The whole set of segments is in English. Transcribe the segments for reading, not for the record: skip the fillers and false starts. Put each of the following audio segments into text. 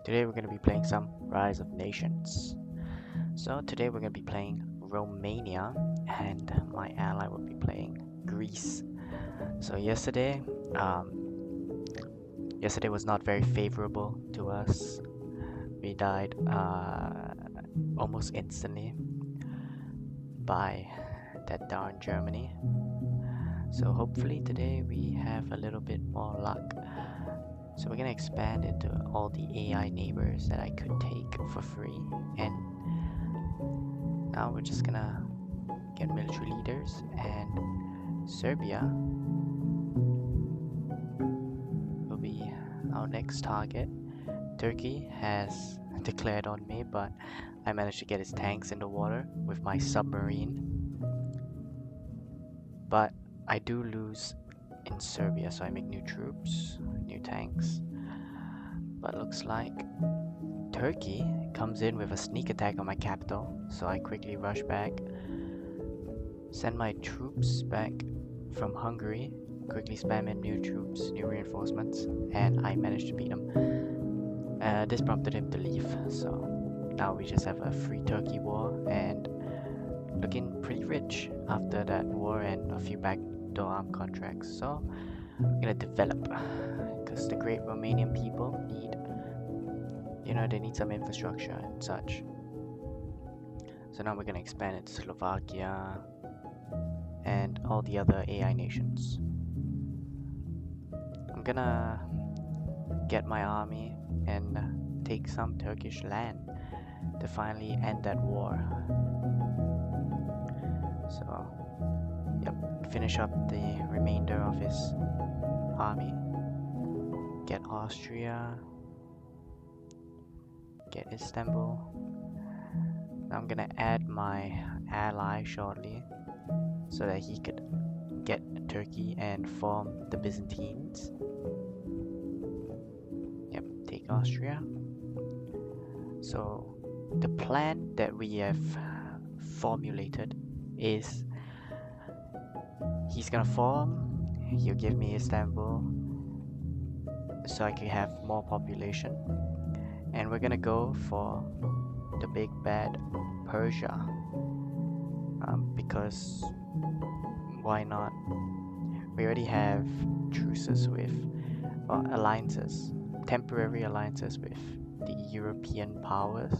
Today we're going to be playing some Rise of Nations. So today we're going to be playing Romania and my ally will be playing Greece. So yesterday was not very favorable to us. We died almost instantly by that darn Germany. So hopefully today we have a little bit more luck. So we're gonna expand into all the AI neighbors that I could take for free, and now we're just gonna get military leaders, and Serbia will be our next target. Turkey has declared on me, but I managed to get his tanks in the water with my submarine. But I do lose in Serbia, so I make new troops, new tanks. But looks like Turkey comes in with a sneak attack on my capital, so I quickly rush back, send my troops back from Hungary, quickly spam in new troops, new reinforcements, and I managed to beat him. This prompted him to leave, so now we just have a free Turkey war and looking pretty rich after that war and a few backdoor arm contracts. So I'm gonna develop, because the great Romanian people need, they need some infrastructure and such. So now we're gonna expand it to Slovakia and all the other AI nations. I'm gonna get my army and take some Turkish land to finally end that war. So, yep, finish up the remainder of his army. Get Austria. Get Istanbul. Now I'm gonna add my ally shortly so that he could get Turkey and form the Byzantines. Yep, take Austria. So the plan that we have formulated is he's gonna form, he'll give me Istanbul so I can have more population, and we're gonna go for the big bad Persia, because why not? We already have truces with, or alliances, temporary alliances with the European powers.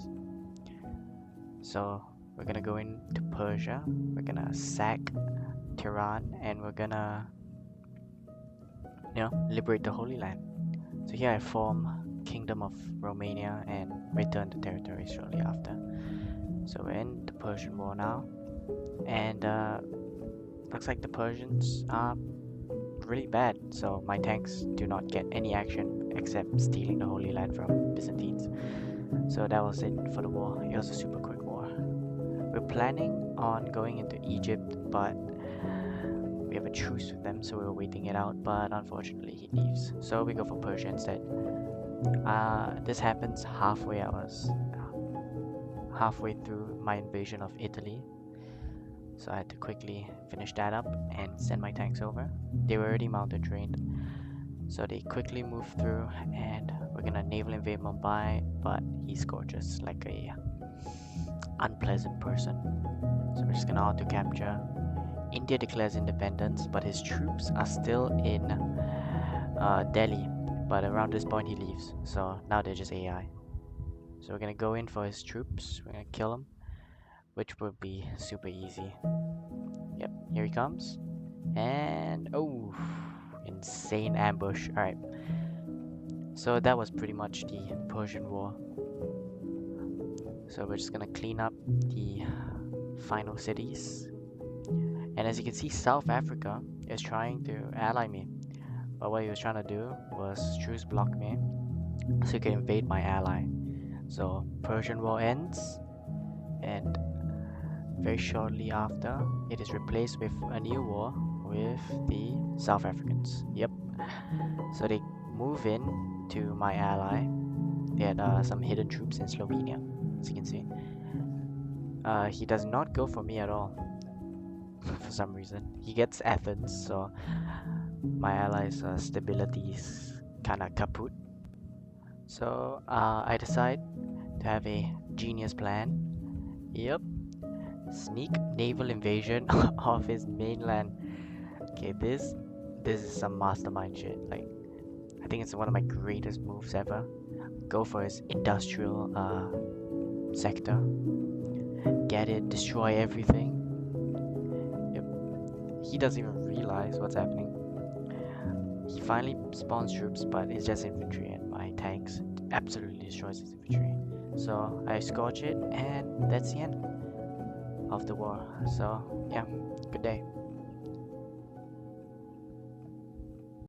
So we're gonna go into Persia, we're gonna sack Tehran, and we're gonna liberate the Holy Land. So here I form Kingdom of Romania and return the territory shortly after. So we're in the Persian War now, and looks like the Persians are really bad, so my tanks do not get any action except stealing the Holy Land from Byzantines. So that was it for the war. It was a super quick war. We're planning on going into Egypt, but we have a truce with them, so we were waiting it out, but unfortunately he leaves. So we go for Persia instead. This happens halfway through my invasion of Italy. So I had to quickly finish that up and send my tanks over. They were already mounted trained, so they quickly moved through, and we're gonna naval invade Mumbai, but he's gorgeous, like a unpleasant person. So we're just gonna auto capture. India declares independence, but his troops are still in Delhi, but around this point he leaves, so now they're just AI. So we're gonna go in for his troops, we're gonna kill him, which will be super easy. Yep, here he comes. And oh, insane ambush. Alright, so that was pretty much the Persian War. So we're just gonna clean up the final cities. And as you can see, South Africa is trying to ally me, but what he was trying to do was truce block me so he could invade my ally. So Persian War ends, and very shortly after it is replaced with a new war with the South Africans. Yep, so they move in to my ally. They had some hidden troops in Slovenia, as you can see. He does not go for me at all for some reason. He gets Athens, so my ally's stability is kinda kaput. So I decide to have a genius plan. Yep, sneak naval invasion of his mainland. Okay, this is some mastermind shit. Like, I think it's one of my greatest moves ever. Go for his industrial sector, get it, destroy everything. Yep, he doesn't even realize what's happening. He finally spawns troops, but it's just infantry, and my tanks absolutely destroys his infantry. So I scorch it, and that's the end of the war. So yeah, good day.